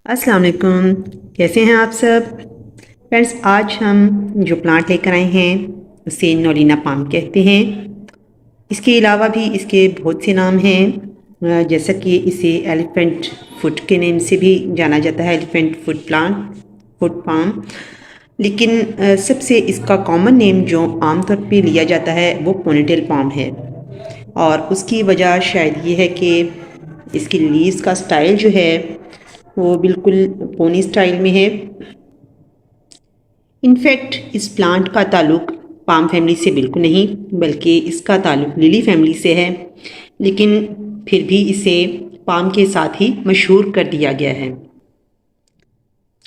अस्सलाम वालेकुम। कैसे हैं आप सब फ्रेंड्स। आज हम जो प्लांट लेकर आए हैं उसे नोलिना पाम कहते हैं। इसके अलावा भी इसके बहुत से नाम हैं, जैसा कि इसे एलिफेंट फुट के नेम से भी जाना जाता है, elephant foot plant, foot palm. लेकिन सबसे इसका कॉमन नेम जो आमतौर पे लिया जाता है वो पोनीटेल पाम है। और उसकी वजह शायद ये है कि इसकी लीव्स का स्टाइल जो है वो बिल्कुल पोनी स्टाइल में है। इनफैक्ट इस प्लांट का ताल्लुक पाम फैमिली से बिल्कुल नहीं, बल्कि इसका ताल्लुक लिली फैमिली से है। लेकिन फिर भी इसे पाम के साथ ही मशहूर कर दिया गया है।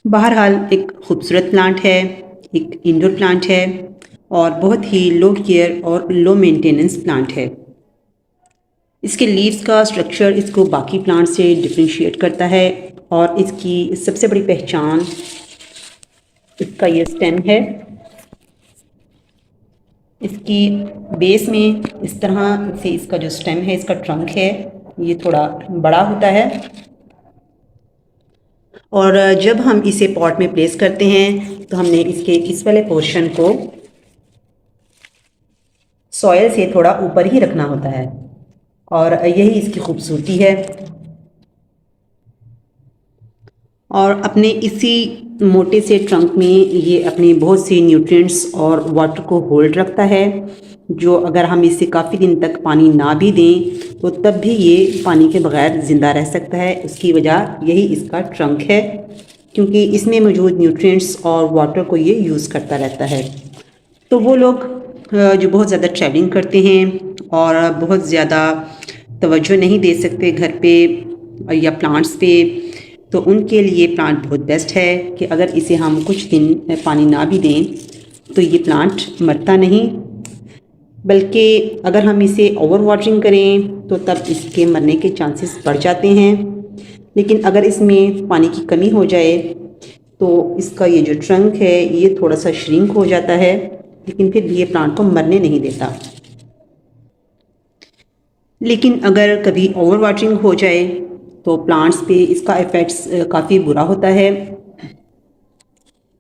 बहरहाल एक खूबसूरत प्लांट है, एक इंडोर प्लांट है और बहुत ही लो केयर और लो मेंटेनेंस प्लांट है। इसके लीव्स का स्ट्रक्चर इसको बाकी प्लांट से डिफ्रेंशिएट करता है और इसकी सबसे बड़ी पहचान इसका ये स्टेम है। इसकी बेस में इस तरह से इसका जो स्टेम है, इसका ट्रंक है, ये थोड़ा बड़ा होता है। और जब हम इसे पॉट में प्लेस करते हैं तो हमने इसके इस वाले पोर्शन को सॉयल से थोड़ा ऊपर ही रखना होता है और यही इसकी खूबसूरती है। और अपने इसी मोटे से ट्रंक में ये अपने बहुत से न्यूट्रिएंट्स और वाटर को होल्ड रखता है, जो अगर हम इसे काफ़ी दिन तक पानी ना भी दें तो तब भी ये पानी के बगैर ज़िंदा रह सकता है। उसकी वजह यही इसका ट्रंक है, क्योंकि इसमें मौजूद न्यूट्रिएंट्स और वाटर को ये यूज़ करता रहता है। तो वो लोग जो बहुत ज़्यादा ट्रैवलिंग करते हैं और बहुत ज़्यादा तवज्जो नहीं दे सकते घर पे या प्लांट्स पे, तो उनके लिए प्लांट बहुत बेस्ट है कि अगर इसे हम कुछ दिन पानी ना भी दें तो ये प्लांट मरता नहीं, बल्कि अगर हम इसे ओवर वाटरिंग करें तो तब इसके मरने के चांसेस बढ़ जाते हैं। लेकिन अगर इसमें पानी की कमी हो जाए तो इसका ये जो ट्रंक है ये थोड़ा सा श्रिंक हो जाता है, लेकिन फिर भी ये प्लांट को मरने नहीं देता। लेकिन अगर कभी ओवर वाटरिंग हो जाए तो प्लांट्स पे इसका इफ़ेक्ट्स काफ़ी बुरा होता है।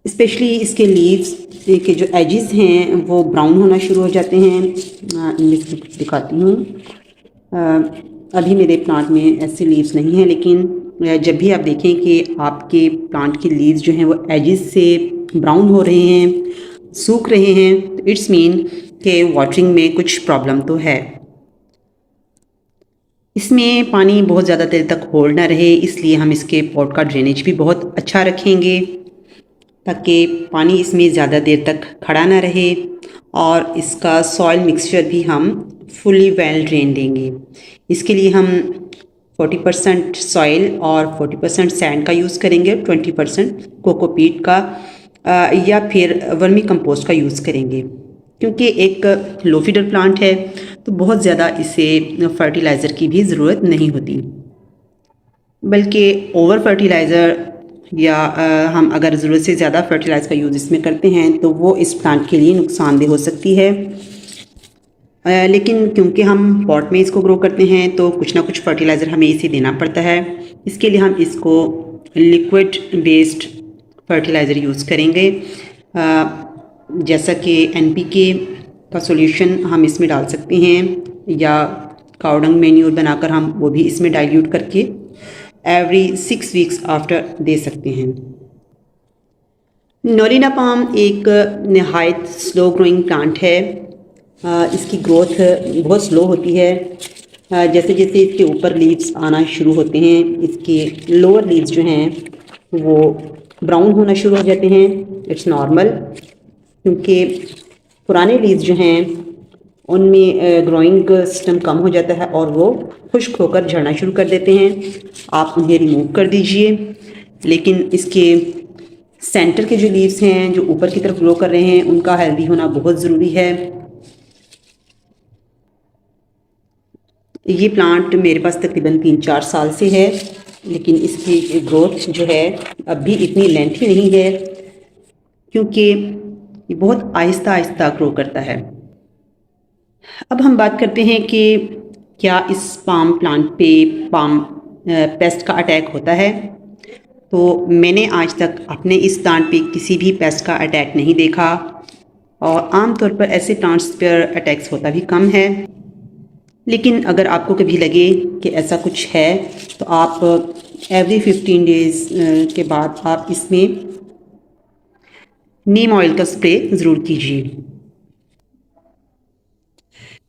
स्पेशली इसके लीव्स के जो एजेस हैं वो ब्राउन होना शुरू हो जाते हैं। इनमें से कुछ दिखाती हूँ। अभी मेरे प्लांट में ऐसे लीव्स नहीं हैं, लेकिन जब भी आप देखें कि आपके प्लांट के लीव्स जो हैं वो एजेस से ब्राउन हो रहे हैं, सूख रहे हैं, तो इट्स मीन कि वाटरिंग में कुछ प्रॉब्लम तो है। इसमें पानी बहुत ज़्यादा देर तक होल्ड ना रहे, इसलिए हम इसके पॉट का ड्रेनेज भी बहुत अच्छा रखेंगे ताकि पानी इसमें ज़्यादा देर तक खड़ा ना रहे। और इसका सॉइल मिक्सचर भी हम फुली वेल ड्रेन देंगे। इसके लिए हम 40% सॉइल और 40% सैंड का यूज़ करेंगे, 20% कोकोपीट का या फिर वर्मी कंपोस्ट का यूज़ करेंगे। क्योंकि एक लो फीडर प्लांट है तो बहुत ज़्यादा इसे फर्टिलाइज़र की भी ज़रूरत नहीं होती, बल्कि ओवर फर्टिलाइज़र या हम अगर ज़रूरत से ज़्यादा फर्टिलाइज़र का यूज़ इसमें करते हैं तो वो इस प्लांट के लिए नुकसानदेह हो सकती है। लेकिन क्योंकि हम पॉट में इसको ग्रो करते हैं तो कुछ ना कुछ फर्टिलाइज़र हमें इसे देना पड़ता है। इसके लिए हम इसको लिक्विड बेस्ड फर्टिलाइज़र यूज़ करेंगे, जैसा कि NPK का सॉल्यूशन हम इसमें डाल सकते हैं या काउडंग मैन्यूर बनाकर हम वो भी इसमें डाइल्यूट करके एवरी 6 वीक्स आफ्टर दे सकते हैं। नोलिना पाम एक नहायत स्लो ग्रोइंग प्लांट है। इसकी ग्रोथ बहुत स्लो होती है। जैसे जैसे इसके ऊपर लीव्स आना शुरू होते हैं, इसके लोअर लीव्स जो हैं वो ब्राउन होना शुरू हो जाते हैं। इट्स नॉर्मल, क्योंकि पुराने लीव्स जो हैं उनमें ग्रोइंग सिस्टम कम हो जाता है और वो खुश्क होकर झड़ना शुरू कर देते हैं। आप उन्हें रिमूव कर दीजिए। लेकिन इसके सेंटर के जो लीव्स हैं जो ऊपर की तरफ ग्रो कर रहे हैं उनका हेल्दी होना बहुत ज़रूरी है। ये प्लांट मेरे पास तकरीबन 3-4 साल से है, लेकिन इसकी ग्रोथ जो है अब भी इतनी लेंथी नहीं है, क्योंकि ये बहुत आहिस्ता आहिस्ता ग्रो करता है। अब हम बात करते हैं कि क्या इस पाम प्लांट पे पाम पेस्ट का अटैक होता है। तो मैंने आज तक अपने इस प्लांट पे किसी भी पेस्ट का अटैक नहीं देखा और आमतौर पर ऐसे प्लांट्स पर अटैक्स होता भी कम है। लेकिन अगर आपको कभी लगे कि ऐसा कुछ है तो आप एवरी 15 डेज़ के बाद आप इसमें नीम ऑयल का स्प्रे ज़रूर कीजिए।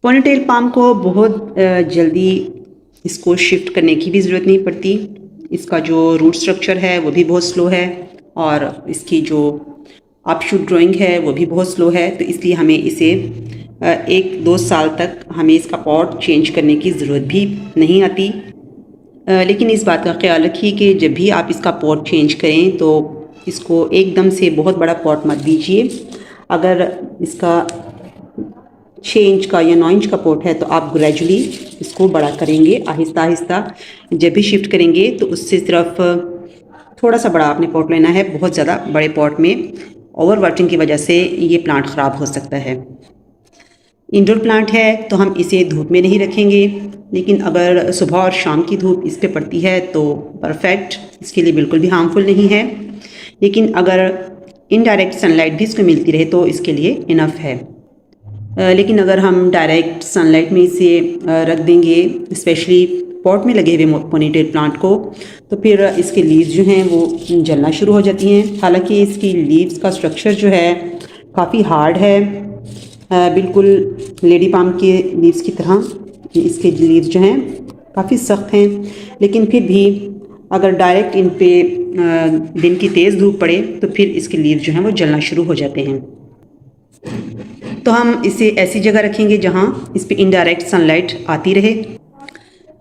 पोनीटेल पाम को बहुत जल्दी इसको शिफ्ट करने की भी ज़रूरत नहीं पड़ती। इसका जो रूट स्ट्रक्चर है वो भी बहुत स्लो है और इसकी जो अपशूट ग्रोइंग है वो भी बहुत स्लो है, तो इसलिए हमें इसे 1-2 साल तक हमें इसका पॉट चेंज करने की ज़रूरत भी नहीं आती। लेकिन इस बात का ख्याल रखिए कि जब भी आप इसका पॉट चेंज करें तो इसको एकदम से बहुत बड़ा पॉट मत दीजिए। अगर इसका 6 इंच का या 9 इंच का पॉट है तो आप ग्रेजुअली इसको बड़ा करेंगे, आहिस्ता आहिस्ता जब भी शिफ्ट करेंगे तो उससे सिर्फ थोड़ा सा बड़ा आपने पॉट लेना है। बहुत ज़्यादा बड़े पॉट में ओवर वाटरिंग की वजह से ये प्लांट ख़राब हो सकता है। इंडोर प्लांट है तो हम इसे धूप में नहीं रखेंगे, लेकिन अगर सुबह और शाम की धूप इस पे पड़ती है तो परफेक्ट, इसके लिए बिल्कुल भी हार्मफुल नहीं है। लेकिन अगर इनडायरेक्ट सनलाइट भी इसको मिलती रहे तो इसके लिए इनफ है। लेकिन अगर हम डायरेक्ट सनलाइट में इसे रख देंगे, स्पेशली पॉट में लगे हुए पोनीटेल प्लांट को, तो फिर इसके लीव्स जो हैं वो जलना शुरू हो जाती हैं। हालांकि इसकी लीव्स का स्ट्रक्चर जो है काफ़ी हार्ड है, बिल्कुल लेडी पाम के लीव्स की तरह इसके लीव्स जो हैं काफ़ी सख्त हैं। लेकिन फिर भी अगर डायरेक्ट इन पे दिन की तेज़ धूप पड़े तो फिर इसके लीव्स जो हैं वो जलना शुरू हो जाते हैं। तो हम इसे ऐसी जगह रखेंगे जहां इस पे इनडायरेक्ट सनलाइट आती रहे।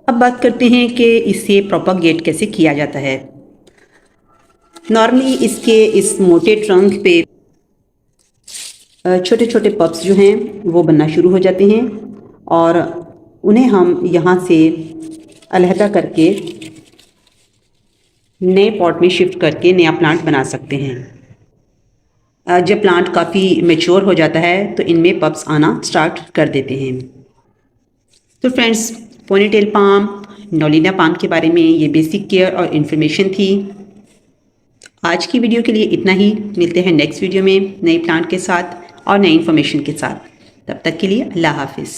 अब बात करते हैं कि इसे प्रोपागेट कैसे किया जाता है। नॉर्मली इसके इस मोटे ट्रंक पे छोटे छोटे पप्स जो हैं वो बनना शुरू हो जाते हैं और उन्हें हम यहाँ से अलहदा करके नए पॉट में शिफ्ट करके नया प्लांट बना सकते हैं। जब प्लांट काफ़ी मैच्योर हो जाता है तो इनमें पप्स आना स्टार्ट कर देते हैं। तो फ्रेंड्स, पोनीटेल पाम, नॉलिना पाम के बारे में ये बेसिक केयर और इन्फॉर्मेशन थी। आज की वीडियो के लिए इतना ही। मिलते हैं नेक्स्ट वीडियो में नए प्लांट के साथ और नई इन्फॉर्मेशन के साथ। तब तक के लिए अल्लाह हाफिज़।